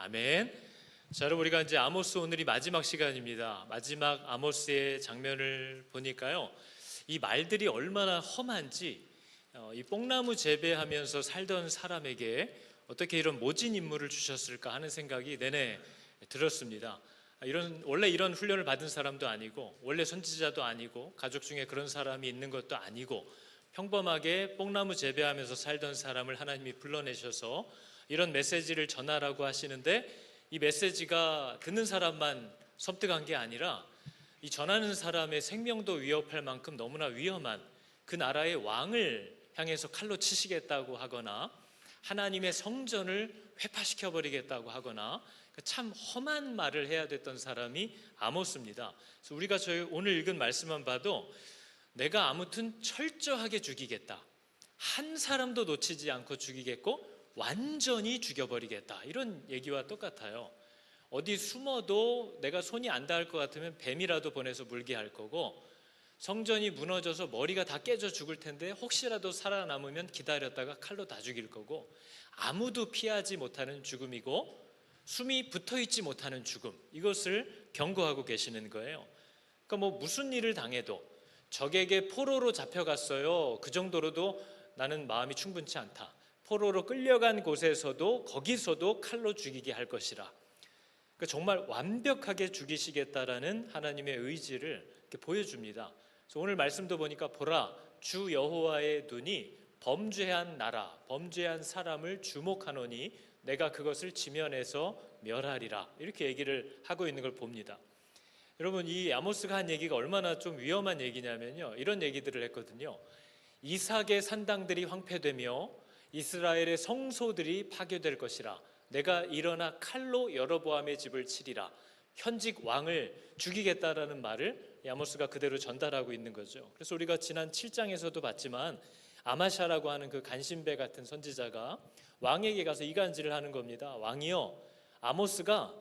아멘. 자, 여러분, 우리가 이제 아모스 오늘이 마지막 시간입니다. 마지막 아모스의 장면을 보니까요, 이 말들이 얼마나 험한지, 이 뽕나무 재배하면서 살던 사람에게 어떻게 이런 모진 임무를 주셨을까 하는 생각이 내내 들었습니다. 원래 이런 훈련을 받은 사람도 아니고, 원래 선지자도 아니고, 가족 중에 그런 사람이 있는 것도 아니고, 평범하게 뽕나무 재배하면서 살던 사람을 하나님이 불러내셔서 이런 메시지를 전하라고 하시는데, 이 메시지가 듣는 사람만 섬뜩한 게 아니라 이 전하는 사람의 생명도 위협할 만큼 너무나 위험한 그 나라의 왕을 향해서 칼로 치시겠다고 하거나 하나님의 성전을 회파시켜 버리겠다고 하거나 참 험한 말을 해야 됐던 사람이 아모스입니다. 그래서 우리가 오늘 읽은 말씀만 봐도 내가 아무튼 철저하게 죽이겠다, 한 사람도 놓치지 않고 죽이겠고 완전히 죽여버리겠다, 이런 얘기와 똑같아요. 어디 숨어도 내가 손이 안 닿을 것 같으면 뱀이라도 보내서 물게 할 거고, 성전이 무너져서 머리가 다 깨져 죽을 텐데 혹시라도 살아남으면 기다렸다가 칼로 다 죽일 거고, 아무도 피하지 못하는 죽음이고 숨이 붙어있지 못하는 죽음, 이것을 경고하고 계시는 거예요. 그러니까 뭐 무슨 일을 당해도, 적에게 포로로 잡혀갔어요, 그 정도로도 나는 마음이 충분치 않다. 포로로 끌려간 곳에서도 거기서도 칼로 죽이게 할 것이라. 그러니까 정말 완벽하게 죽이시겠다라는 하나님의 의지를 이렇게 보여줍니다. 그래서 오늘 말씀도 보니까 보라, 주 여호와의 눈이 범죄한 나라, 범죄한 사람을 주목하노니 내가 그것을 지면에서 멸하리라, 이렇게 얘기를 하고 있는 걸 봅니다. 여러분, 이 아모스가 한 얘기가 얼마나 좀 위험한 얘기냐면요, 이런 얘기들을 했거든요. 이삭의 산당들이 황폐되며 이스라엘의 성소들이 파괴될 것이라. 내가 일어나 칼로 여로보암의 집을 치리라. 현직 왕을 죽이겠다라는 말을 아모스가 그대로 전달하고 있는 거죠. 그래서 우리가 지난 7장에서도 봤지만 아마샤라고 하는 그 간신배 같은 선지자가 왕에게 가서 이간질을 하는 겁니다. 왕이여, 아모스가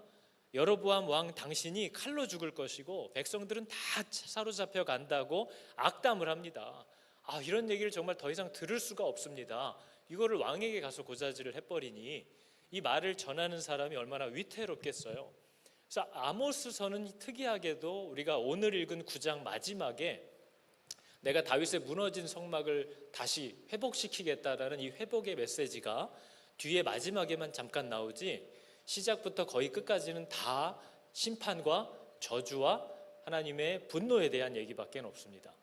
여로보암 왕 당신이 칼로 죽을 것이고 백성들은 다 사로잡혀 간다고 악담을 합니다. 이런 얘기를 정말 더 이상 들을 수가 없습니다. 이거를 왕에게 가서 고자질을 해버리니 이 말을 전하는 사람이 얼마나 위태롭겠어요. 그래서 아모스서는 특이하게도 우리가 오늘 읽은 9장 마지막에 내가 다윗의 무너진 성막을 다시 회복시키겠다라는 이 회복의 메시지가 뒤에 마지막에만 잠깐 나오지, 시작부터 거의 끝까지는 다 심판과 저주와 하나님의 분노에 대한 얘기밖에 없습니다.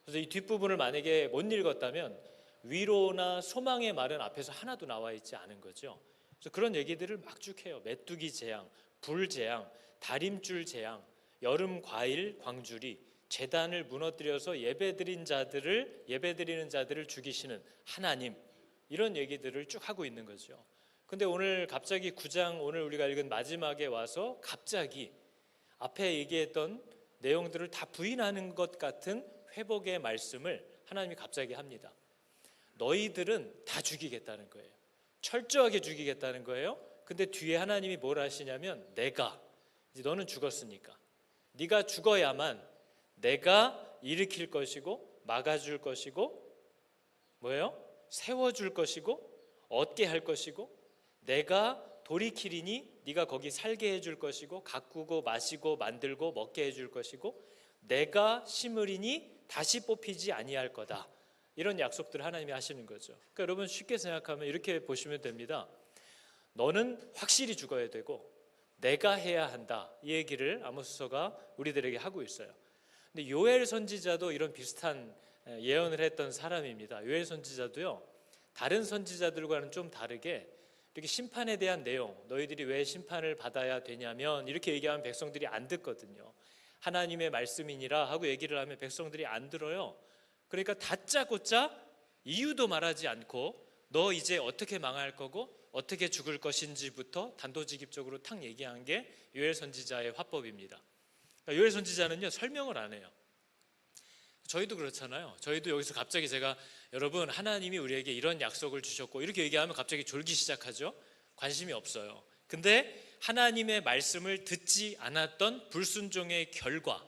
그래서 이 뒷부분을 만약에 못 읽었다면 위로나 소망의 말은 앞에서 하나도 나와 있지 않은 거죠. 그래서 그런 얘기들을 막 쭉 해요. 메뚜기 재앙, 불 재앙, 다림줄 재앙, 여름 과일 광주리, 제단을 무너뜨려서 예배드리는 자들을 죽이시는 하나님, 이런 얘기들을 쭉 하고 있는 거죠. 근데 오늘 갑자기 9장 오늘 우리가 읽은 마지막에 와서 갑자기 앞에 얘기했던 내용들을 다 부인하는 것 같은 회복의 말씀을 하나님이 갑자기 합니다. 너희들은 다 죽이겠다는 거예요. 철저하게 죽이겠다는 거예요. 근데 뒤에 하나님이 뭘 하시냐면, 내가, 이제 너는 죽었으니까 네가 죽어야만 내가 일으킬 것이고 막아줄 것이고 뭐예요? 세워줄 것이고 얻게 할 것이고, 내가 돌이키리니 네가 거기 살게 해줄 것이고 가꾸고 마시고 만들고 먹게 해줄 것이고, 내가 심으리니 다시 뽑히지 아니할 거다. 이런 약속들을 하나님이 하시는 거죠. 그러니까 여러분, 쉽게 생각하면 이렇게 보시면 됩니다. 너는 확실히 죽어야 되고 내가 해야 한다, 이 얘기를 아모스서가 우리들에게 하고 있어요. 근데 요엘 선지자도 이런 비슷한 예언을 했던 사람입니다. 요엘 선지자도요, 다른 선지자들과는 좀 다르게 이렇게 심판에 대한 내용, 너희들이 왜 심판을 받아야 되냐면 이렇게 얘기하면 백성들이 안 듣거든요. 하나님의 말씀이니라 하고 얘기를 하면 백성들이 안 들어요. 그러니까 다짜고짜 이유도 말하지 않고 너 이제 어떻게 망할 거고 어떻게 죽을 것인지부터 단도직입적으로 탁 얘기한 게 요엘 선지자의 화법입니다. 그러니까 요엘 선지자는요, 설명을 안 해요. 저희도 그렇잖아요. 저희도 여기서 갑자기 제가 여러분 하나님이 우리에게 이런 약속을 주셨고 이렇게 얘기하면 갑자기 졸기 시작하죠. 관심이 없어요. 근데 하나님의 말씀을 듣지 않았던 불순종의 결과,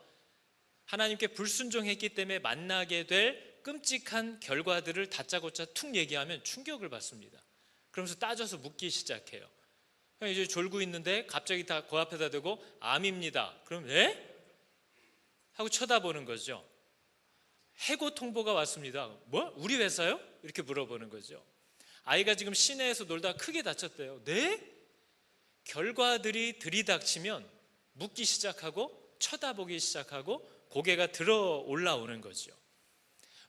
하나님께 불순종했기 때문에 만나게 될 끔찍한 결과들을 다짜고짜 툭 얘기하면 충격을 받습니다. 그러면서 따져서 묻기 시작해요. 그냥 이제 졸고 있는데 갑자기 다 그 앞에다 대고 암입니다. 그럼 예? 하고 쳐다보는 거죠. 해고 통보가 왔습니다. 뭐? 우리 회사요? 이렇게 물어보는 거죠. 아이가 지금 시내에서 놀다 크게 다쳤대요. 네? 결과들이 들이닥치면 묻기 시작하고 쳐다보기 시작하고 고개가 들어 올라오는 거죠.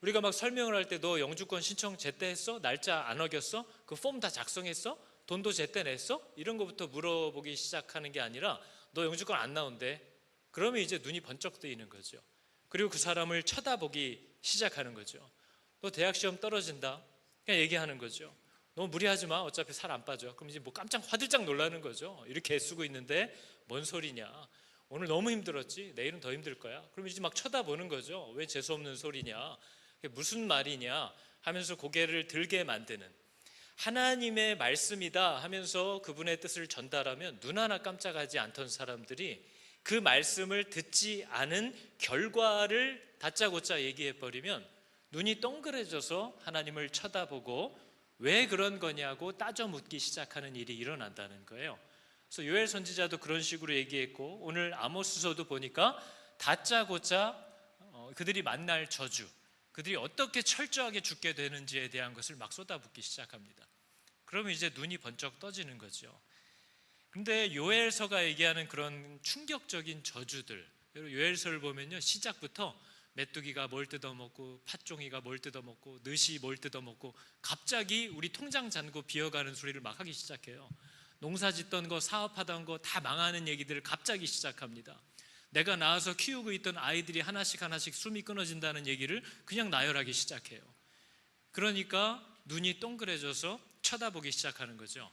우리가 막 설명을 할 때 너 영주권 신청 제때 했어? 날짜 안 어겼어? 그 폼 다 작성했어? 돈도 제때 냈어? 이런 거부터 물어보기 시작하는 게 아니라 너 영주권 안 나온대. 그러면 이제 눈이 번쩍 뜨이는 거죠. 그리고 그 사람을 쳐다보기 시작하는 거죠. 너 대학 시험 떨어진다. 그냥 얘기하는 거죠. 너무 무리하지 마. 어차피 살 안 빠져. 그럼 이제 뭐 깜짝 화들짝 놀라는 거죠. 이렇게 애쓰고 있는데 뭔 소리냐. 오늘 너무 힘들었지. 내일은 더 힘들 거야. 그럼 이제 막 쳐다보는 거죠. 왜 재수없는 소리냐. 그게 무슨 말이냐 하면서 고개를 들게 만드는, 하나님의 말씀이다 하면서 그분의 뜻을 전달하면 눈 하나 깜짝하지 않던 사람들이 그 말씀을 듣지 않은 결과를 다짜고짜 얘기해버리면 눈이 동그래져서 하나님을 쳐다보고 왜 그런 거냐고 따져 묻기 시작하는 일이 일어난다는 거예요. 그래서 요엘 선지자도 그런 식으로 얘기했고, 오늘 아모스서도 보니까 다짜고짜 그들이 만날 저주, 그들이 어떻게 철저하게 죽게 되는지에 대한 것을 막 쏟아붓기 시작합니다. 그러면 이제 눈이 번쩍 떠지는 거죠. 근데 요엘서가 얘기하는 그런 충격적인 저주들, 요엘서를 보면요, 시작부터 메뚜기가 뭘 뜯어먹고 팥종이가 뭘 뜯어먹고 느시 뭘 뜯어먹고 갑자기 우리 통장 잔고 비어가는 소리를 막 하기 시작해요. 농사 짓던 거, 사업하던 거 다 망하는 얘기들을 갑자기 시작합니다. 내가 낳아서 키우고 있던 아이들이 하나씩 하나씩 숨이 끊어진다는 얘기를 그냥 나열하기 시작해요. 그러니까 눈이 동그래져서 쳐다보기 시작하는 거죠.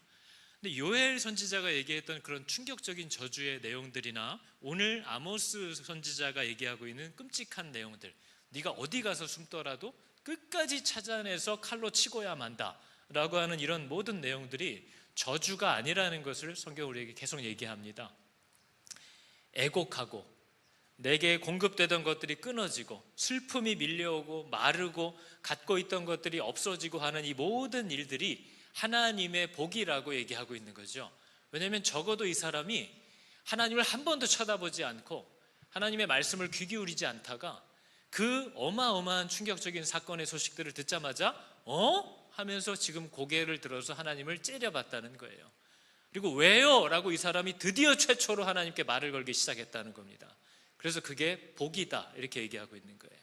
근데 요엘 선지자가 얘기했던 그런 충격적인 저주의 내용들이나 오늘 아모스 선지자가 얘기하고 있는 끔찍한 내용들, 네가 어디 가서 숨더라도 끝까지 찾아내서 칼로 치고야 만다 라고 하는 이런 모든 내용들이 저주가 아니라는 것을 성경 우리에게 계속 얘기합니다. 애곡하고 내게 공급되던 것들이 끊어지고 슬픔이 밀려오고 마르고 갖고 있던 것들이 없어지고 하는 이 모든 일들이 하나님의 복이라고 얘기하고 있는 거죠. 왜냐하면 적어도 이 사람이 하나님을 한 번도 쳐다보지 않고 하나님의 말씀을 귀 기울이지 않다가 그 어마어마한 충격적인 사건의 소식들을 듣자마자 하면서 지금 고개를 들어서 하나님을 째려봤다는 거예요. 그리고 왜요? 라고 이 사람이 드디어 최초로 하나님께 말을 걸기 시작했다는 겁니다. 그래서 그게 복이다 이렇게 얘기하고 있는 거예요.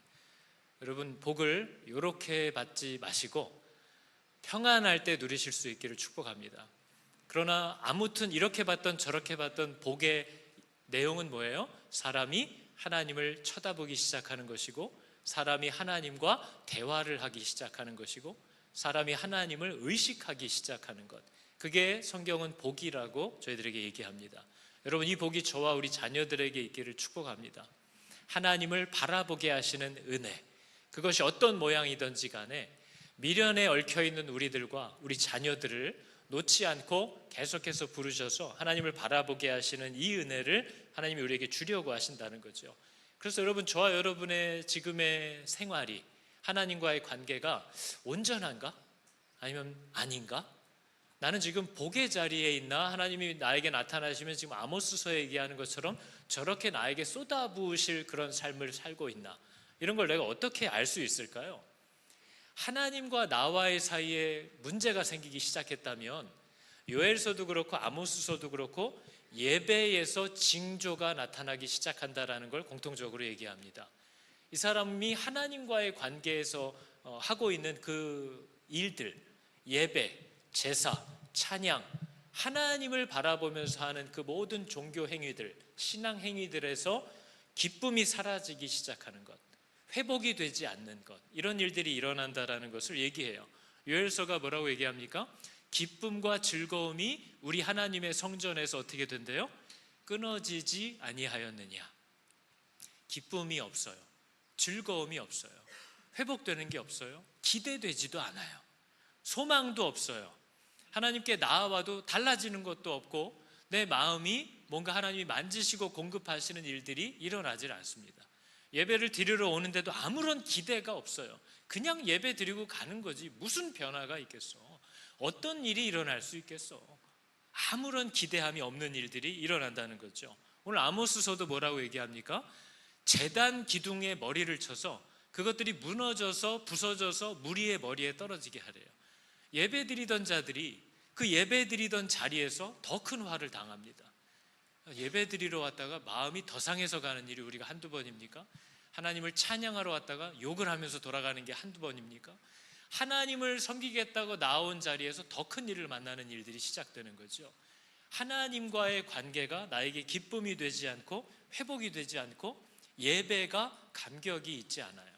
여러분, 복을 이렇게 받지 마시고 평안할 때 누리실 수 있기를 축복합니다. 그러나 아무튼 이렇게 받던 저렇게 받던 복의 내용은 뭐예요? 사람이 하나님을 쳐다보기 시작하는 것이고, 사람이 하나님과 대화를 하기 시작하는 것이고, 사람이 하나님을 의식하기 시작하는 것, 그게 성경은 복이라고 저희들에게 얘기합니다. 여러분, 이 복이 저와 우리 자녀들에게 있기를 축복합니다. 하나님을 바라보게 하시는 은혜, 그것이 어떤 모양이든지 간에 미련에 얽혀있는 우리들과 우리 자녀들을 놓지 않고 계속해서 부르셔서 하나님을 바라보게 하시는 이 은혜를 하나님이 우리에게 주려고 하신다는 거죠. 그래서 여러분, 저와 여러분의 지금의 생활이, 하나님과의 관계가 온전한가? 아니면 아닌가? 나는 지금 복의 자리에 있나? 하나님이 나에게 나타나시면 지금 아모스서에 얘기하는 것처럼 저렇게 나에게 쏟아부으실 그런 삶을 살고 있나? 이런 걸 내가 어떻게 알 수 있을까요? 하나님과 나와의 사이에 문제가 생기기 시작했다면 요엘서도 그렇고 아모스서도 그렇고 예배에서 징조가 나타나기 시작한다라는 걸 공통적으로 얘기합니다. 이 사람이 하나님과의 관계에서 하고 있는 그 일들, 예배, 제사, 찬양, 하나님을 바라보면서 하는 그 모든 종교 행위들, 신앙 행위들에서 기쁨이 사라지기 시작하는 것, 회복이 되지 않는 것, 이런 일들이 일어난다라는 것을 얘기해요. 요엘서가 뭐라고 얘기합니까? 기쁨과 즐거움이 우리 하나님의 성전에서 어떻게 된대요? 끊어지지 아니하였느냐. 기쁨이 없어요. 즐거움이 없어요. 회복되는 게 없어요. 기대되지도 않아요. 소망도 없어요. 하나님께 나아와도 달라지는 것도 없고 내 마음이 뭔가 하나님이 만지시고 공급하시는 일들이 일어나질 않습니다. 예배를 드리러 오는데도 아무런 기대가 없어요. 그냥 예배 드리고 가는 거지 무슨 변화가 있겠어? 어떤 일이 일어날 수 있겠어? 아무런 기대함이 없는 일들이 일어난다는 거죠. 오늘 아모스서도 뭐라고 얘기합니까? 제단 기둥에 머리를 쳐서 그것들이 무너져서 부서져서 무리의 머리에 떨어지게 하래요. 예배드리던 자들이 그 예배드리던 자리에서 더 큰 화를 당합니다. 예배드리러 왔다가 마음이 더 상해서 가는 일이 우리가 한두 번입니까? 하나님을 찬양하러 왔다가 욕을 하면서 돌아가는 게 한두 번입니까? 하나님을 섬기겠다고 나온 자리에서 더 큰 일을 만나는 일들이 시작되는 거죠. 하나님과의 관계가 나에게 기쁨이 되지 않고 회복이 되지 않고 예배가 감격이 있지 않아요.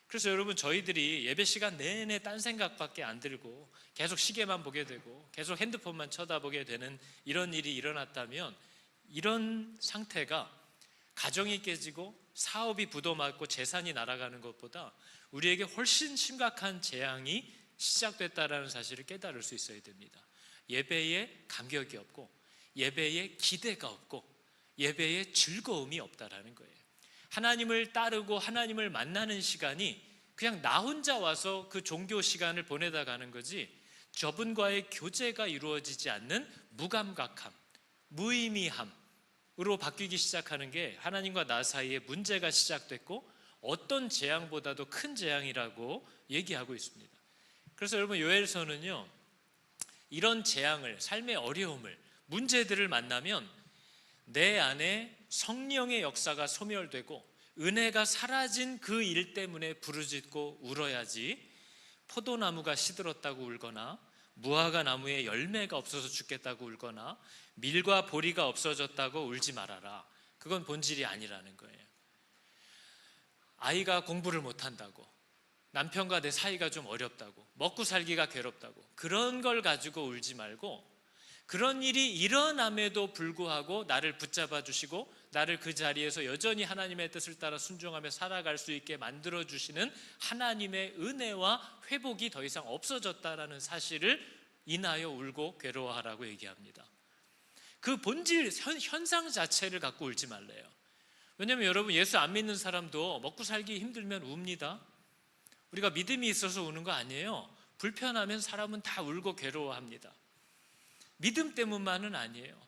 그래서 여러분, 저희들이 예배 시간 내내 딴 생각밖에 안 들고 계속 시계만 보게 되고 계속 핸드폰만 쳐다보게 되는 이런 일이 일어났다면, 이런 상태가 가정이 깨지고 사업이 부도맞고 재산이 날아가는 것보다 우리에게 훨씬 심각한 재앙이 시작됐다라는 사실을 깨달을 수 있어야 됩니다. 예배에 감격이 없고 예배에 기대가 없고 예배에 즐거움이 없다라는 거예요. 하나님을 따르고 하나님을 만나는 시간이 그냥 나 혼자 와서 그 종교 시간을 보내다 가는 거지, 저분과의 교제가 이루어지지 않는 무감각함, 무의미함으로 바뀌기 시작하는 게 하나님과 나 사이에 문제가 시작됐고 어떤 재앙보다도 큰 재앙이라고 얘기하고 있습니다. 그래서 여러분, 요엘서는요, 이런 재앙을, 삶의 어려움을, 문제들을 만나면 내 안에 성령의 역사가 소멸되고 은혜가 사라진 그 일 때문에 부르짖고 울어야지, 포도나무가 시들었다고 울거나 무화과 나무에 열매가 없어서 죽겠다고 울거나 밀과 보리가 없어졌다고 울지 말아라. 그건 본질이 아니라는 거예요. 아이가 공부를 못한다고, 남편과 내 사이가 좀 어렵다고, 먹고 살기가 괴롭다고, 그런 걸 가지고 울지 말고, 그런 일이 일어남에도 불구하고 나를 붙잡아 주시고 나를 그 자리에서 여전히 하나님의 뜻을 따라 순종하며 살아갈 수 있게 만들어 주시는 하나님의 은혜와 회복이 더 이상 없어졌다라는 사실을 인하여 울고 괴로워하라고 얘기합니다. 그 본질, 현상 자체를 갖고 울지 말래요. 왜냐하면 여러분, 예수 안 믿는 사람도 먹고 살기 힘들면 웁니다. 우리가 믿음이 있어서 우는 거 아니에요. 불편하면 사람은 다 울고 괴로워합니다. 믿음 때문만은 아니에요.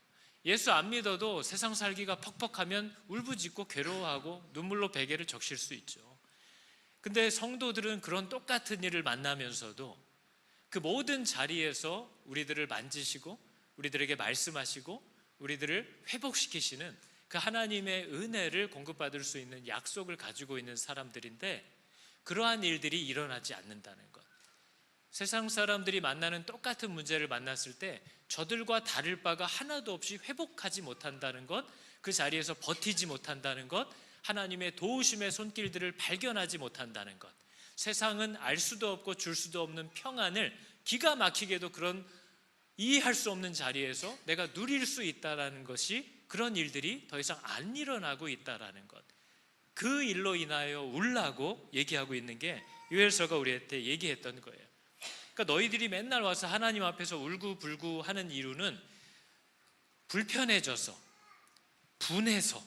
예수 안 믿어도 세상 살기가 퍽퍽하면 울부짖고 괴로워하고 눈물로 베개를 적실 수 있죠. 근데 성도들은 그런 똑같은 일을 만나면서도 그 모든 자리에서 우리들을 만지시고 우리들에게 말씀하시고 우리들을 회복시키시는 그 하나님의 은혜를 공급받을 수 있는 약속을 가지고 있는 사람들인데, 그러한 일들이 일어나지 않는다는 것. 세상 사람들이 만나는 똑같은 문제를 만났을 때 저들과 다를 바가 하나도 없이 회복하지 못한다는 것, 그 자리에서 버티지 못한다는 것, 하나님의 도우심의 손길들을 발견하지 못한다는 것, 세상은 알 수도 없고 줄 수도 없는 평안을 기가 막히게도 그런 이해할 수 없는 자리에서 내가 누릴 수 있다는 것이, 그런 일들이 더 이상 안 일어나고 있다는 것, 그 일로 인하여 울라고 얘기하고 있는 게 요엘서가 우리한테 얘기했던 거예요. 그러니까 너희들이 맨날 와서 하나님 앞에서 울고불고 하는 이유는 불편해져서, 분해서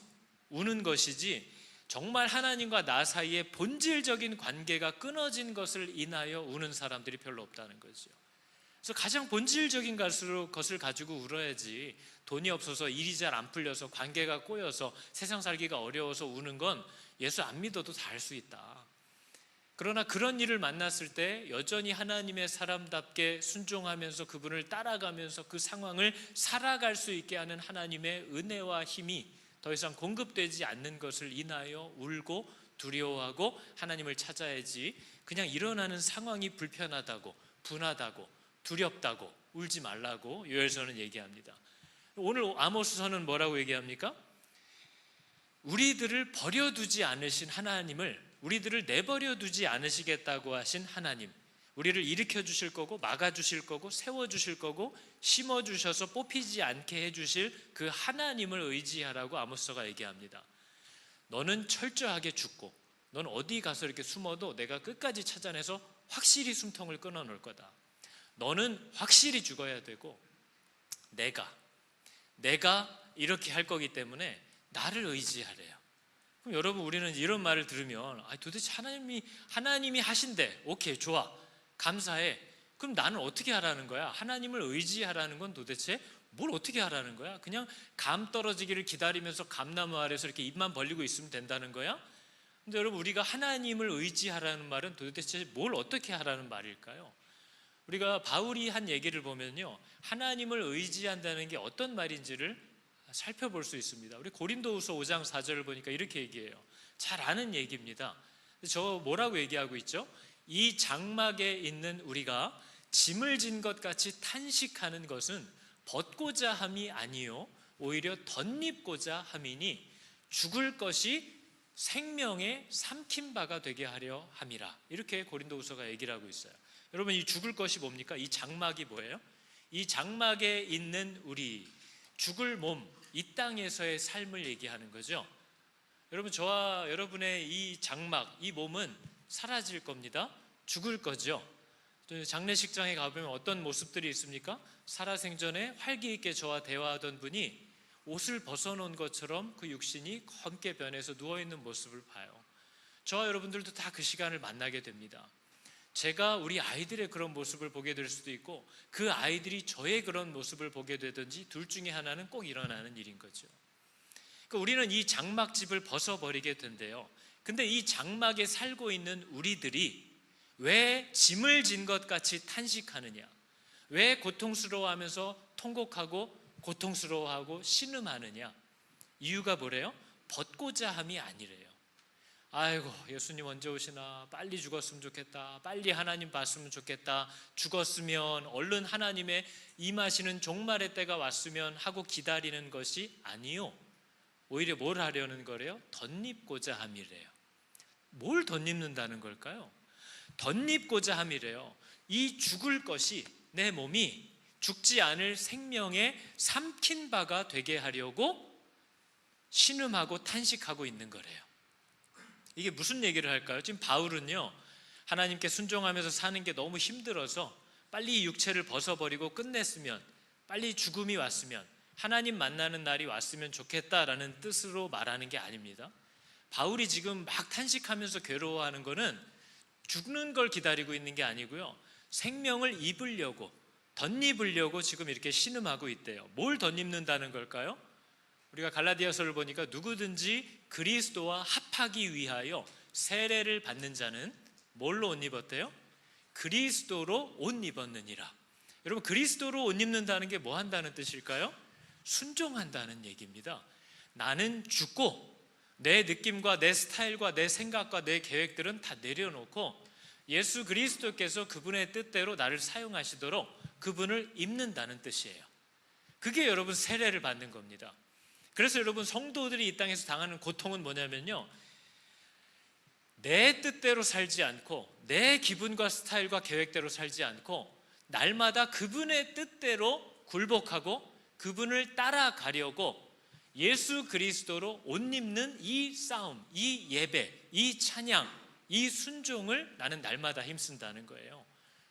우는 것이지, 정말 하나님과 나 사이의 본질적인 관계가 끊어진 것을 인하여 우는 사람들이 별로 없다는 거죠. 그래서 가장 본질적인 것을 가지고 울어야지, 돈이 없어서 일이 잘 안 풀려서 관계가 꼬여서 세상 살기가 어려워서 우는 건 예수 안 믿어도 다 할 수 있다. 그러나 그런 일을 만났을 때 여전히 하나님의 사람답게 순종하면서 그분을 따라가면서 그 상황을 살아갈 수 있게 하는 하나님의 은혜와 힘이 더 이상 공급되지 않는 것을 인하여 울고 두려워하고 하나님을 찾아야지, 그냥 일어나는 상황이 불편하다고, 분하다고, 두렵다고 울지 말라고 요엘서는 얘기합니다. 오늘 아모스서는 뭐라고 얘기합니까? 우리들을 버려두지 않으신 하나님을, 우리들을 내버려 두지 않으시겠다고 하신 하나님, 우리를 일으켜 주실 거고 막아 주실 거고 세워 주실 거고 심어 주셔서 뽑히지 않게 해 주실 그 하나님을 의지하라고 아모스가 얘기합니다. 너는 철저하게 죽고, 넌 어디 가서 이렇게 숨어도 내가 끝까지 찾아내서 확실히 숨통을 끊어 놓을 거다. 너는 확실히 죽어야 되고 내가 이렇게 할 거기 때문에 나를 의지하래요. 그럼 여러분, 우리는 이런 말을 들으면 도대체 하나님이 하신대. 오케이, 좋아, 감사해. 그럼 나는 어떻게 하라는 거야? 하나님을 의지하라는 건 도대체 뭘 어떻게 하라는 거야? 그냥 감 떨어지기를 기다리면서 감나무 아래서 이렇게 입만 벌리고 있으면 된다는 거야? 근데 여러분, 우리가 하나님을 의지하라는 말은 도대체 뭘 어떻게 하라는 말일까요? 우리가 바울이 한 얘기를 보면요, 하나님을 의지한다는 게 어떤 말인지를 살펴볼 수 있습니다. 우리 고린도후서 5장 4절을 보니까 이렇게 얘기해요. 잘 아는 얘기입니다. 저 뭐라고 얘기하고 있죠? 이 장막에 있는 우리가 짐을 진 것 같이 탄식하는 것은 벗고자 함이 아니요 오히려 덧입고자 함이니 죽을 것이 생명에 삼킨 바가 되게 하려 함이라. 이렇게 고린도후서가 얘기를 하고 있어요. 여러분, 이 죽을 것이 뭡니까? 이 장막이 뭐예요? 이 장막에 있는 우리 죽을 몸, 이 땅에서의 삶을 얘기하는 거죠. 여러분, 저와 여러분의 이 장막, 이 몸은 사라질 겁니다. 죽을 거죠. 장례식장에 가보면 어떤 모습들이 있습니까? 살아생전에 활기 있게 저와 대화하던 분이 옷을 벗어놓은 것처럼 그 육신이 검게 변해서 누워있는 모습을 봐요. 저와 여러분들도 다 그 시간을 만나게 됩니다. 제가 우리 아이들의 그런 모습을 보게 될 수도 있고 그 아이들이 저의 그런 모습을 보게 되든지 둘 중에 하나는 꼭 일어나는 일인 거죠. 그러니까 우리는 이 장막집을 벗어버리게 된대요. 근데 이 장막에 살고 있는 우리들이 왜 짐을 진 것 같이 탄식하느냐? 왜 고통스러워하면서 통곡하고 고통스러워하고 신음하느냐? 이유가 뭐래요? 벗고자 함이 아니래요. 아이고, 예수님 언제 오시나? 빨리 죽었으면 좋겠다. 빨리 하나님 봤으면 좋겠다. 죽었으면 얼른 하나님의 임하시는 종말의 때가 왔으면 하고 기다리는 것이 아니요, 오히려 뭘 하려는 거래요? 덧입고자 함이래요. 뭘 덧입는다는 걸까요? 덧입고자 함이래요. 이 죽을 것이, 내 몸이 죽지 않을 생명에 삼킨 바가 되게 하려고 신음하고 탄식하고 있는 거래요. 이게 무슨 얘기를 할까요? 지금 바울은요, 하나님께 순종하면서 사는 게 너무 힘들어서 빨리 이 육체를 벗어버리고 끝냈으면, 빨리 죽음이 왔으면, 하나님 만나는 날이 왔으면 좋겠다라는 뜻으로 말하는 게 아닙니다. 바울이 지금 막 탄식하면서 괴로워하는 거는 죽는 걸 기다리고 있는 게 아니고요, 생명을 입으려고, 덧입으려고 지금 이렇게 신음하고 있대요. 뭘 덧입는다는 걸까요? 우리가 갈라디아서를 보니까 누구든지 그리스도와 합하기 위하여 세례를 받는 자는 뭘로 옷 입었대요? 그리스도로 옷 입었느니라. 여러분, 그리스도로 옷 입는다는 게 뭐 한다는 뜻일까요? 순종한다는 얘기입니다. 나는 죽고 내 느낌과 내 스타일과 내 생각과 내 계획들은 다 내려놓고 예수 그리스도께서 그분의 뜻대로 나를 사용하시도록 그분을 입는다는 뜻이에요. 그게 여러분 세례를 받는 겁니다. 그래서 여러분, 성도들이 이 땅에서 당하는 고통은 뭐냐면요, 내 뜻대로 살지 않고 내 기분과 스타일과 계획대로 살지 않고 날마다 그분의 뜻대로 굴복하고 그분을 따라가려고 예수 그리스도로 옷 입는 이 싸움, 이 예배, 이 찬양, 이 순종을 나는 날마다 힘쓴다는 거예요.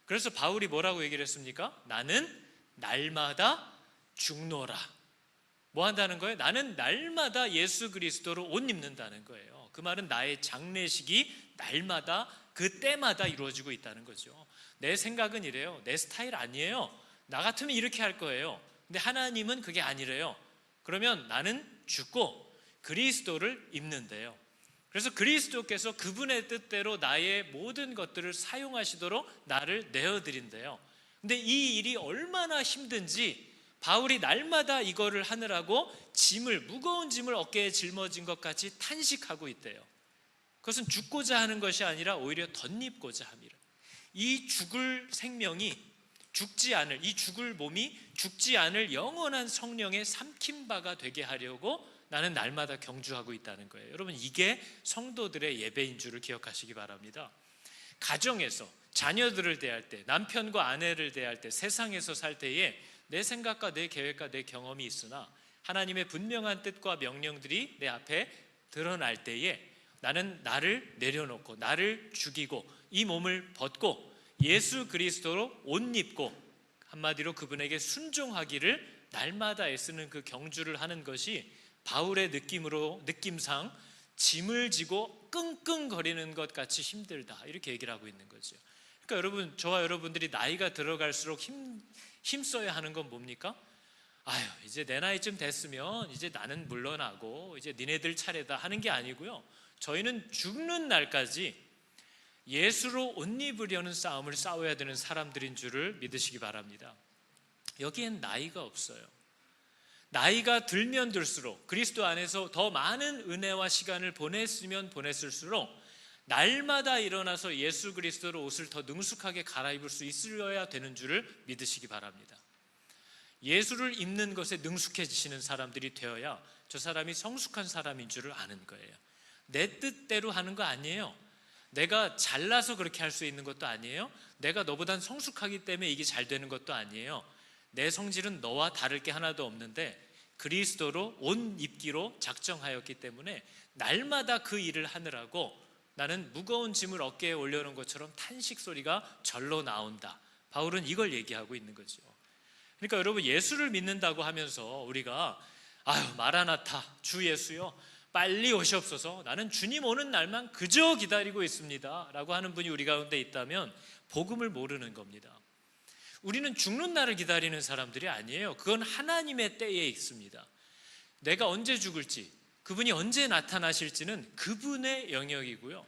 그래서 바울이 뭐라고 얘기를 했습니까? 나는 날마다 죽노라. 뭐 한다는 거예요? 나는 날마다 예수 그리스도로 옷 입는다는 거예요. 그 말은 나의 장례식이 날마다 그 때마다 이루어지고 있다는 거죠. 내 생각은 이래요. 내 스타일 아니에요. 나 같으면 이렇게 할 거예요. 근데 하나님은 그게 아니래요. 그러면 나는 죽고 그리스도를 입는데요. 그래서 그리스도께서 그분의 뜻대로 나의 모든 것들을 사용하시도록 나를 내어드린대요. 근데 이 일이 얼마나 힘든지 바울이 날마다 이거를 하느라고 무거운 짐을 어깨에 짊어진 것 같이 탄식하고 있대요. 그것은 죽고자 하는 것이 아니라 오히려 덧입고자 함이라. 이 죽을 생명이 죽지 않을, 이 죽을 몸이 죽지 않을 영원한 성령의 삼킨 바가 되게 하려고 나는 날마다 경주하고 있다는 거예요. 여러분, 이게 성도들의 예배인 줄을 기억하시기 바랍니다. 가정에서 자녀들을 대할 때, 남편과 아내를 대할 때, 세상에서 살 때에 내 생각과 내 계획과 내 경험이 있으나 하나님의 분명한 뜻과 명령들이 내 앞에 드러날 때에 나는 나를 내려놓고 나를 죽이고 이 몸을 벗고 예수 그리스도로 옷 입고 한마디로 그분에게 순종하기를 날마다 애쓰는 그 경주를 하는 것이 바울의 느낌상 짐을 지고 끙끙거리는 것 같이 힘들다, 이렇게 얘기를 하고 있는 거죠. 그러니까 여러분, 저와 여러분들이 나이가 들어갈수록 힘써야 하는 건 뭡니까? 아유, 이제 내 나이쯤 됐으면 이제 나는 물러나고 이제 니네들 차례다 하는 게 아니고요. 저희는 죽는 날까지 예수로 옷 입으려는 싸움을 싸워야 되는 사람들인 줄을 믿으시기 바랍니다. 여기엔 나이가 없어요. 나이가 들면 들수록 그리스도 안에서 더 많은 은혜와 시간을 보냈으면 보냈을수록 날마다 일어나서 예수 그리스도로 옷을 더 능숙하게 갈아입을 수 있어야 되는 줄을 믿으시기 바랍니다. 예수를 입는 것에 능숙해지시는 사람들이 되어야 저 사람이 성숙한 사람인 줄을 아는 거예요. 내 뜻대로 하는 거 아니에요. 내가 잘나서 그렇게 할 수 있는 것도 아니에요. 내가 너보단 성숙하기 때문에 이게 잘 되는 것도 아니에요. 내 성질은 너와 다를 게 하나도 없는데 그리스도로 옷 입기로 작정하였기 때문에 날마다 그 일을 하느라고 나는 무거운 짐을 어깨에 올려놓은 것처럼 탄식 소리가 절로 나온다. 바울은 이걸 얘기하고 있는 거죠. 그러니까 여러분, 예수를 믿는다고 하면서 우리가 아유, 마라나타, 주 예수요, 빨리 오시옵소서, 나는 주님 오는 날만 그저 기다리고 있습니다 라고 하는 분이 우리 가운데 있다면 복음을 모르는 겁니다. 우리는 죽는 날을 기다리는 사람들이 아니에요. 그건 하나님의 때에 있습니다. 내가 언제 죽을지, 그분이 언제 나타나실지는 그분의 영역이고요.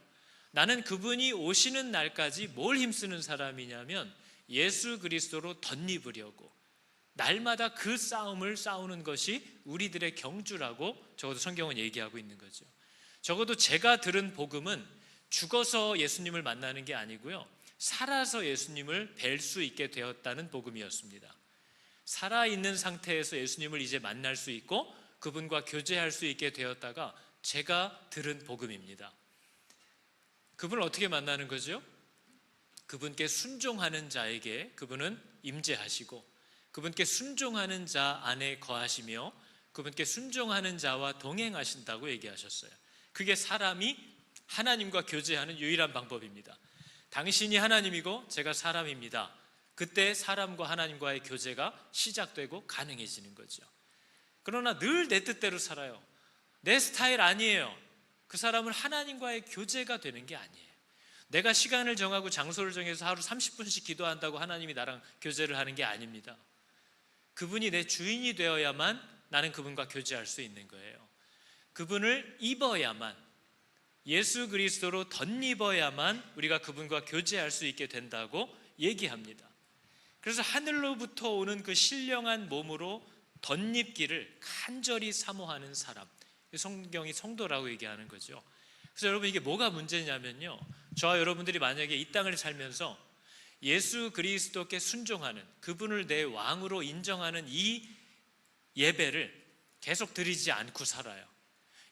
나는 그분이 오시는 날까지 뭘 힘쓰는 사람이냐면 예수 그리스도로 덧입으려고 날마다 그 싸움을 싸우는 것이 우리들의 경주라고 적어도 성경은 얘기하고 있는 거죠. 적어도 제가 들은 복음은 죽어서 예수님을 만나는 게 아니고요, 살아서 예수님을 뵐 수 있게 되었다는 복음이었습니다. 살아있는 상태에서 예수님을 이제 만날 수 있고 그분과 교제할 수 있게 되었다가 제가 들은 복음입니다. 그분을 어떻게 만나는 거죠? 그분께 순종하는 자에게 그분은 임재하시고 그분께 순종하는 자 안에 거하시며 그분께 순종하는 자와 동행하신다고 얘기하셨어요. 그게 사람이 하나님과 교제하는 유일한 방법입니다. 당신이 하나님이고 제가 사람입니다. 그때 사람과 하나님과의 교제가 시작되고 가능해지는 거죠. 그러나 늘 내 뜻대로 살아요. 내 스타일 아니에요. 그 사람은 하나님과의 교제가 되는 게 아니에요. 내가 시간을 정하고 장소를 정해서 하루 30분씩 기도한다고 하나님이 나랑 교제를 하는 게 아닙니다. 그분이 내 주인이 되어야만 나는 그분과 교제할 수 있는 거예요. 그분을 입어야만, 예수 그리스도로 덧입어야만 우리가 그분과 교제할 수 있게 된다고 얘기합니다. 그래서 하늘로부터 오는 그 신령한 몸으로 덧입기를 간절히 사모하는 사람, 성경이 성도라고 얘기하는 거죠. 그래서 여러분, 이게 뭐가 문제냐면요, 저와 여러분들이 만약에 이 땅을 살면서 예수 그리스도께 순종하는, 그분을 내 왕으로 인정하는 이 예배를 계속 드리지 않고 살아요.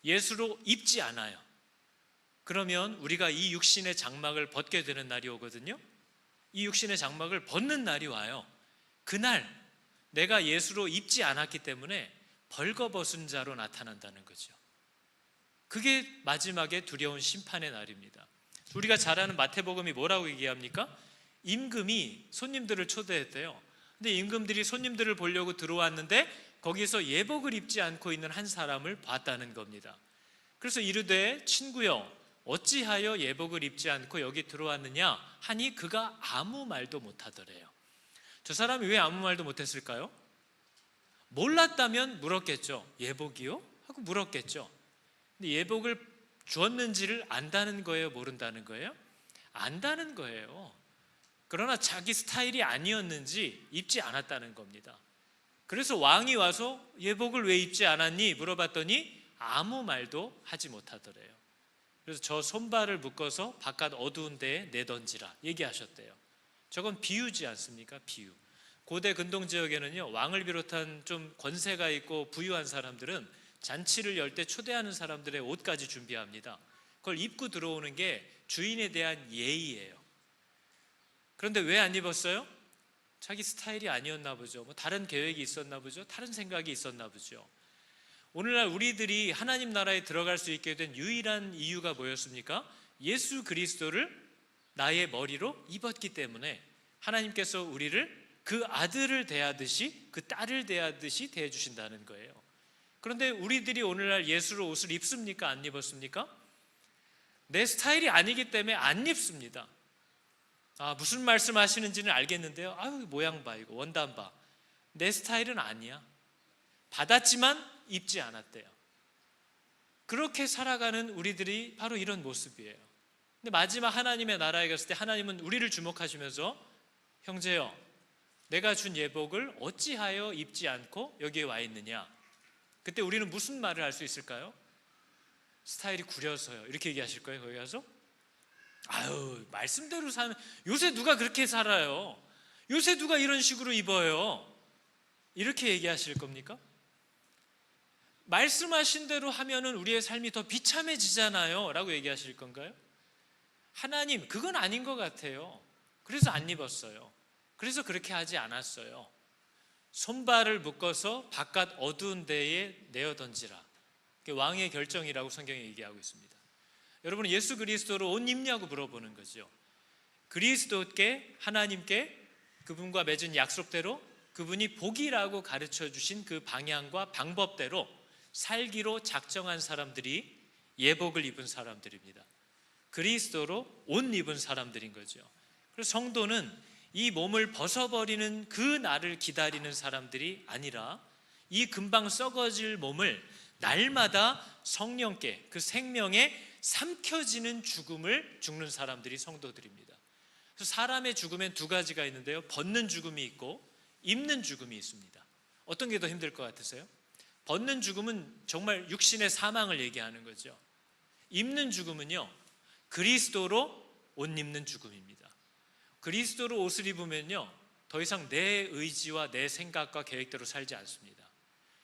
예수로 입지 않아요. 그러면 우리가 이 육신의 장막을 벗게 되는 날이 오거든요. 이 육신의 장막을 벗는 날이 와요. 그날 내가 예수로 입지 않았기 때문에 벌거벗은 자로 나타난다는 거죠. 그게 마지막에 두려운 심판의 날입니다. 우리가 잘 아는 마태복음이 뭐라고 얘기합니까? 임금이 손님들을 초대했대요. 근데 임금들이 손님들을 보려고 들어왔는데 거기서 예복을 입지 않고 있는 한 사람을 봤다는 겁니다. 그래서 이르되 친구여, 어찌하여 예복을 입지 않고 여기 들어왔느냐 하니 그가 아무 말도 못하더래요. 저 사람이 왜 아무 말도 못했을까요? 몰랐다면 물었겠죠. 예복이요? 하고 물었겠죠. 근데 예복을 주었는지를 안다는 거예요? 모른다는 거예요? 안다는 거예요. 그러나 자기 스타일이 아니었는지 입지 않았다는 겁니다. 그래서 왕이 와서 예복을 왜 입지 않았니? 물어봤더니 아무 말도 하지 못하더래요. 그래서 저 손발을 묶어서 바깥 어두운 데에 내던지라 얘기하셨대요. 저건 비유지 않습니까? 비유. 고대 근동 지역에는요, 왕을 비롯한 좀 권세가 있고 부유한 사람들은 잔치를 열 때 초대하는 사람들의 옷까지 준비합니다. 그걸 입고 들어오는 게 주인에 대한 예의예요. 그런데 왜 안 입었어요? 자기 스타일이 아니었나 보죠. 뭐 다른 계획이 있었나 보죠. 다른 생각이 있었나 보죠. 오늘날 우리들이 하나님 나라에 들어갈 수 있게 된 유일한 이유가 뭐였습니까? 예수 그리스도를 나의 머리로 입었기 때문에 하나님께서 우리를 그 아들을 대하듯이, 그 딸을 대하듯이 대해주신다는 거예요. 그런데 우리들이 오늘날 예수로 옷을 입습니까? 안 입었습니까? 내 스타일이 아니기 때문에 안 입습니다. 무슨 말씀 하시는지는 알겠는데요, 아유 모양 봐, 이거 원단 봐, 내 스타일은 아니야. 받았지만 입지 않았대요. 그렇게 살아가는 우리들이 바로 이런 모습이에요. 근데 마지막 하나님의 나라에 갔을 때 하나님은 우리를 주목하시면서 형제여, 내가 준 예복을 어찌하여 입지 않고 여기에 와 있느냐. 그때 우리는 무슨 말을 할 수 있을까요? 스타일이 구려서요, 이렇게 얘기하실 거예요. 거기 가서 아유, 말씀대로 사는, 요새 누가 그렇게 살아요? 요새 누가 이런 식으로 입어요? 이렇게 얘기하실 겁니까? 말씀하신 대로 하면은 우리의 삶이 더 비참해지잖아요 라고 얘기하실 건가요? 하나님, 그건 아닌 것 같아요. 그래서 안 입었어요. 그래서 그렇게 하지 않았어요. 손발을 묶어서 바깥 어두운 데에 내어 던지라. 그게 왕의 결정이라고 성경이 얘기하고 있습니다. 여러분은 예수 그리스도로 옷 입냐고 물어보는 거죠. 그리스도께, 하나님께 그분과 맺은 약속대로 그분이 복이라고 가르쳐 주신 그 방향과 방법대로 살기로 작정한 사람들이 예복을 입은 사람들입니다. 그리스도로 옷 입은 사람들인 거죠. 그래서 성도는 이 몸을 벗어버리는 그 날을 기다리는 사람들이 아니라 이 금방 썩어질 몸을 날마다 성령께, 그 생명에 삼켜지는 죽음을 죽는 사람들이 성도들입니다. 그래서 사람의 죽음엔 두 가지가 있는데요, 벗는 죽음이 있고 입는 죽음이 있습니다. 어떤 게 더 힘들 것 같으세요? 벗는 죽음은 정말 육신의 사망을 얘기하는 거죠. 입는 죽음은요, 그리스도로 옷 입는 죽음입니다. 그리스도로 옷을 입으면요, 더 이상 내 의지와 내 생각과 계획대로 살지 않습니다.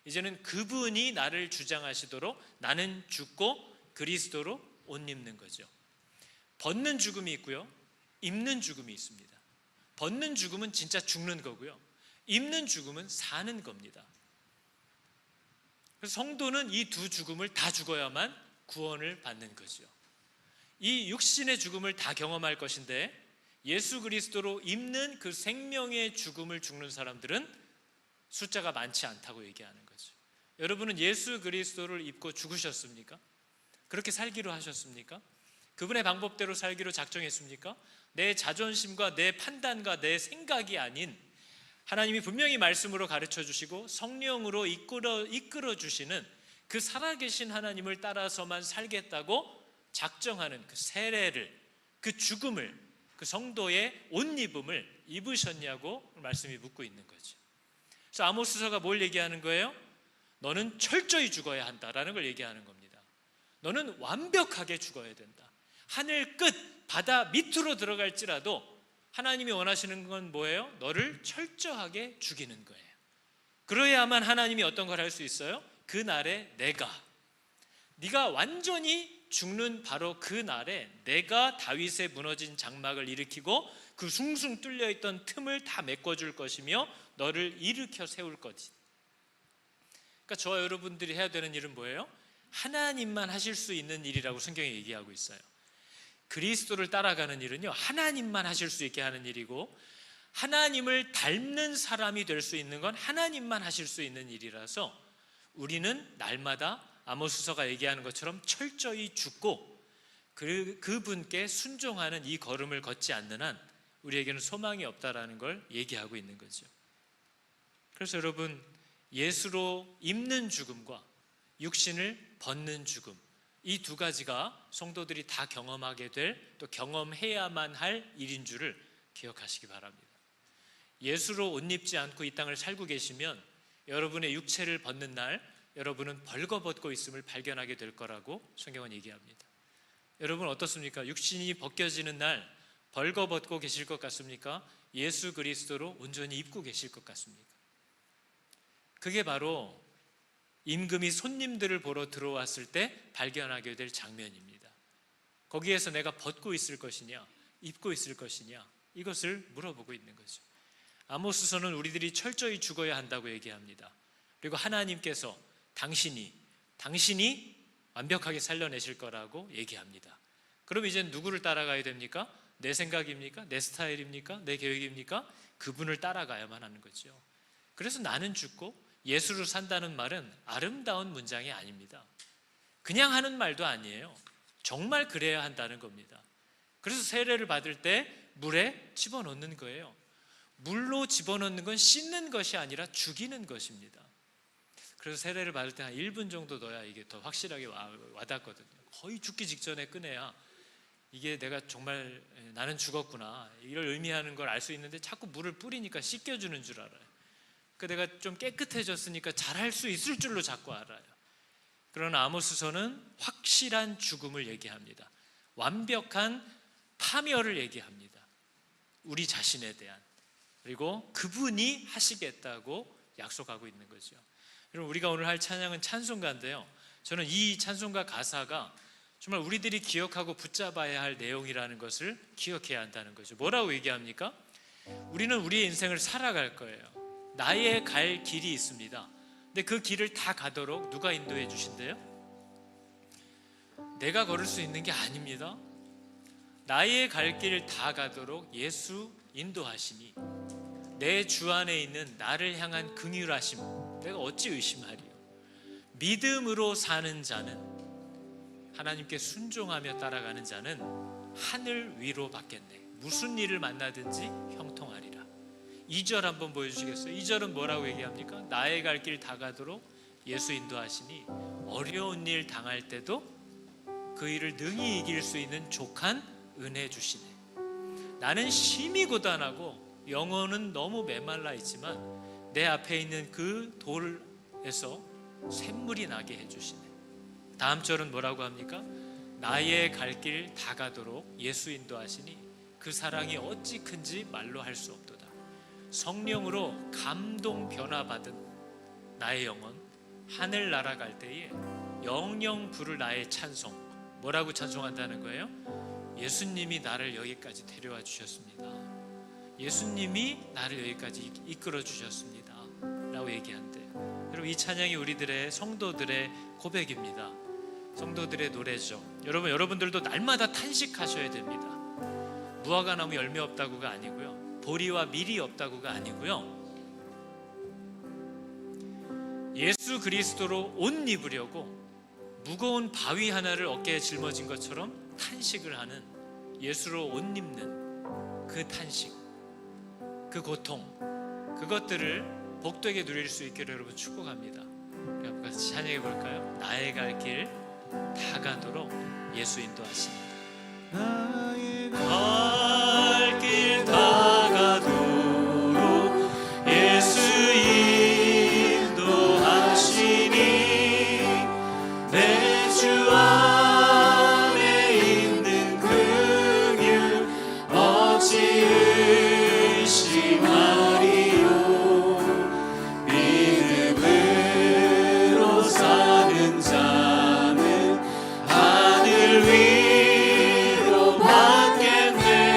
이제는 그분이 나를 주장하시도록 나는 죽고 그리스도로 옷 입는 거죠. 벗는 죽음이 있고요, 입는 죽음이 있습니다. 벗는 죽음은 진짜 죽는 거고요, 입는 죽음은 사는 겁니다. 그래서 성도는 이 두 죽음을 다 죽어야만 구원을 받는 거죠. 이 육신의 죽음을 다 경험할 것인데 예수 그리스도로 입는 그 생명의 죽음을 죽는 사람들은 숫자가 많지 않다고 얘기하는 거죠. 여러분은 예수 그리스도를 입고 죽으셨습니까? 그렇게 살기로 하셨습니까? 그분의 방법대로 살기로 작정했습니까? 내 자존심과 내 판단과 내 생각이 아닌 하나님이 분명히 말씀으로 가르쳐 주시고 성령으로 이끌어 주시는 그 살아계신 하나님을 따라서만 살겠다고 작정하는 그 세례를, 그 죽음을, 그 성도의 옷 입음을 입으셨냐고 말씀이 묻고 있는 거죠. 그래서 아모스서가 뭘 얘기하는 거예요? 너는 철저히 죽어야 한다라는 걸 얘기하는 겁니다. 너는 완벽하게 죽어야 된다. 하늘 끝, 바다 밑으로 들어갈지라도 하나님이 원하시는 건 뭐예요? 너를 철저하게 죽이는 거예요. 그래야만 하나님이 어떤 걸 할 수 있어요? 그 날에 네가 완전히 죽는 바로 그 날에 내가 다윗의 무너진 장막을 일으키고 그 숭숭 뚫려있던 틈을 다 메꿔줄 것이며 너를 일으켜 세울 거지. 그러니까 저와 여러분들이 해야 되는 일은 뭐예요? 하나님만 하실 수 있는 일이라고 성경이 얘기하고 있어요. 그리스도를 따라가는 일은요, 하나님만 하실 수 있게 하는 일이고 하나님을 닮는 사람이 될 수 있는 건 하나님만 하실 수 있는 일이라서 우리는 날마다 아모스서가 얘기하는 것처럼 철저히 죽고 그분께 순종하는 이 걸음을 걷지 않는 한 우리에게는 소망이 없다라는 걸 얘기하고 있는 거죠. 그래서 여러분, 예수로 입는 죽음과 육신을 벗는 죽음, 이 두 가지가 성도들이 다 경험하게 될, 또 경험해야만 할 일인 줄을 기억하시기 바랍니다. 예수로 옷 입지 않고 이 땅을 살고 계시면 여러분의 육체를 벗는 날 여러분은 벌거벗고 있음을 발견하게 될 거라고 성경은 얘기합니다. 여러분 어떻습니까? 육신이 벗겨지는 날 벌거벗고 계실 것 같습니까? 예수 그리스도로 온전히 입고 계실 것 같습니까? 그게 바로 임금이 손님들을 보러 들어왔을 때 발견하게 될 장면입니다. 거기에서 내가 벗고 있을 것이냐, 입고 있을 것이냐, 이것을 물어보고 있는 거죠. 아모스서는 우리들이 철저히 죽어야 한다고 얘기합니다. 그리고 하나님께서 당신이 완벽하게 살려내실 거라고 얘기합니다. 그럼 이제 누구를 따라가야 됩니까? 내 생각입니까? 내 스타일입니까? 내 계획입니까? 그분을 따라가야만 하는 거죠. 그래서 나는 죽고 예수로 산다는 말은 아름다운 문장이 아닙니다. 그냥 하는 말도 아니에요. 정말 그래야 한다는 겁니다. 그래서 세례를 받을 때 물에 집어넣는 거예요. 물로 집어넣는 건 씻는 것이 아니라 죽이는 것입니다. 그래서 세례를 받을 때 한 1분 정도 넣어야 이게 더 확실하게 와닿거든요. 거의 죽기 직전에 꺼내야 이게 내가 정말 나는 죽었구나 이걸 의미하는 걸 알 수 있는데 자꾸 물을 뿌리니까 씻겨주는 줄 알아요. 내가 좀 깨끗해졌으니까 잘할 수 있을 줄로 자꾸 알아요. 그러나 아모스서는 확실한 죽음을 얘기합니다. 완벽한 파멸을 얘기합니다. 우리 자신에 대한. 그리고 그분이 하시겠다고 약속하고 있는 거죠. 여러분, 우리가 오늘 할 찬양은 찬송가인데요, 저는 이 찬송가 가사가 정말 우리들이 기억하고 붙잡아야 할 내용이라는 것을 기억해야 한다는 거죠. 뭐라고 얘기합니까? 우리는 우리의 인생을 살아갈 거예요. 나의 갈 길이 있습니다. 근데 그 길을 다 가도록 누가 인도해 주신대요? 내가 걸을 수 있는 게 아닙니다. 나의 갈 길을 다 가도록 예수 인도하시니 내 주 안에 있는 나를 향한 긍휼하심 내가 어찌 의심하리요. 믿음으로 사는 자는, 하나님께 순종하며 따라가는 자는 하늘 위로 받겠네. 무슨 일을 만나든지 형통하리라. 2절 한번 보여주시겠어요? 2절은 뭐라고 얘기합니까? 나의 갈 길 다 가도록 예수 인도하시니 어려운 일 당할 때도 그 일을 능히 이길 수 있는 족한 은혜 주시네. 나는 심히 고단하고 영혼은 너무 메말라 있지만 내 앞에 있는 그 돌에서 샘물이 나게 해주시네. 다음 절은 뭐라고 합니까? 나의 갈 길 다 가도록 예수 인도하시니 그 사랑이 어찌 큰지 말로 할 수 없도다. 성령으로 감동 변화받은 나의 영혼, 하늘 날아갈 때에 영영 부를 나의 찬송. 뭐라고 찬송한다는 거예요? 예수님이 나를 여기까지 데려와 주셨습니다. 예수님이 나를 여기까지 이끌어 주셨습니다 라고 얘기한대. 여러분, 이 찬양이 우리들의 성도들의 고백입니다. 성도들의 노래죠. 여러분들도 날마다 탄식하셔야 됩니다. 무화과 나무 열매 없다고가 아니고요, 보리와 밀이 없다고가 아니고요, 예수 그리스도로 옷 입으려고 무거운 바위 하나를 어깨에 짊어진 것처럼 탄식을 하는, 예수로 옷 입는 그 탄식, 그 고통, 그것들을 복되게 누릴 수 있기를 여러분 축복합니다. 그럼 같이 찬양해 볼까요? 나의 갈 길 다 가도록 예수 인도하십니다. 나의 갈 길 다 가도록 예수 인도하시니 내 주 안에 있는 긍휼 어찌 의심하리요. 믿음으로 사는 자는 하늘 위로 받겠네.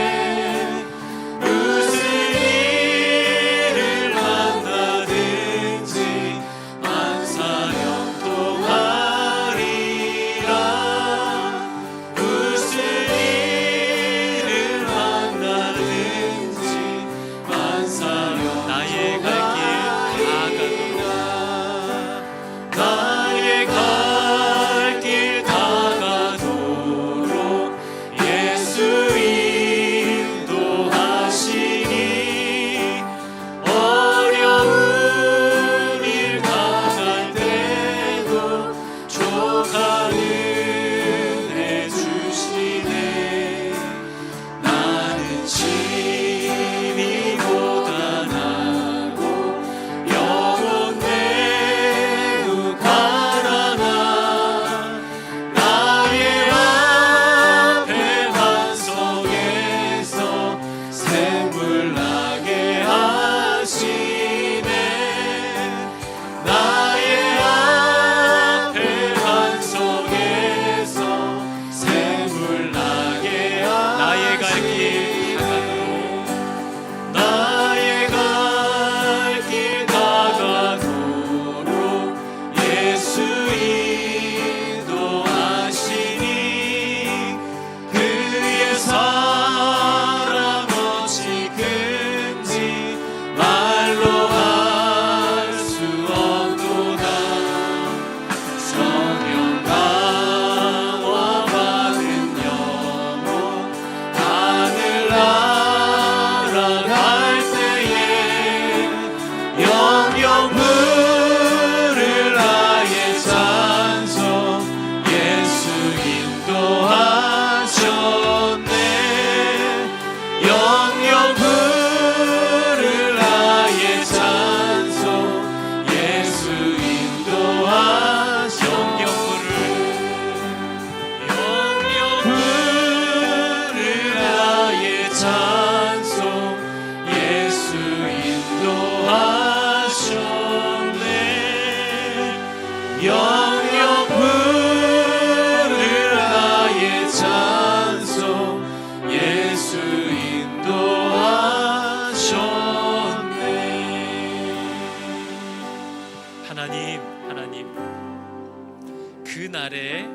날에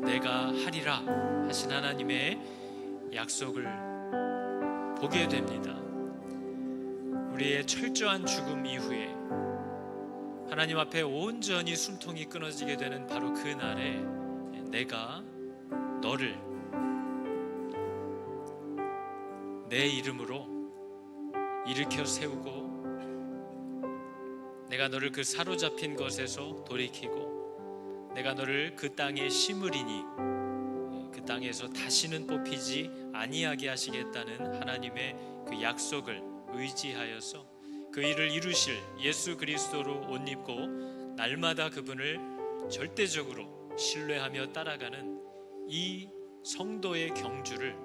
내가 하리라 하신 하나님의 약속을 보게 됩니다. 우리의 철저한 죽음 이후에 하나님 앞에 온전히 숨통이 끊어지게 되는 바로 그 날에 내가 너를 내 이름으로 일으켜 세우고 내가 너를 그 사로잡힌 것에서 돌이키고 내가 너를 그 땅에 심으리니 그 땅에서 다시는 뽑히지 아니하게 하시겠다는 하나님의 그 약속을 의지하여서 그 일을 이루실 예수 그리스도로 옷 입고 날마다 그분을 절대적으로 신뢰하며 따라가는 이 성도의 경주를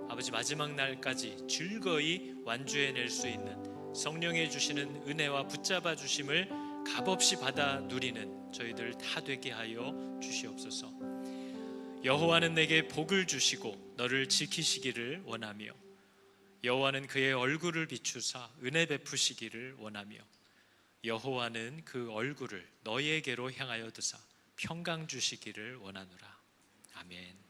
아버지 마지막 날까지 즐거이 완주해낼 수 있는 성령의 주시는 은혜와 붙잡아 주심을 값없이 받아 누리는 저희들 다 되게 하여 주시옵소서. 여호와는 내게 복을 주시고 너를 지키시기를 원하며 여호와는 그의 얼굴을 비추사 은혜 베푸시기를 원하며 여호와는 그 얼굴을 너희에게로 향하여 드사 평강 주시기를 원하노라. 아멘.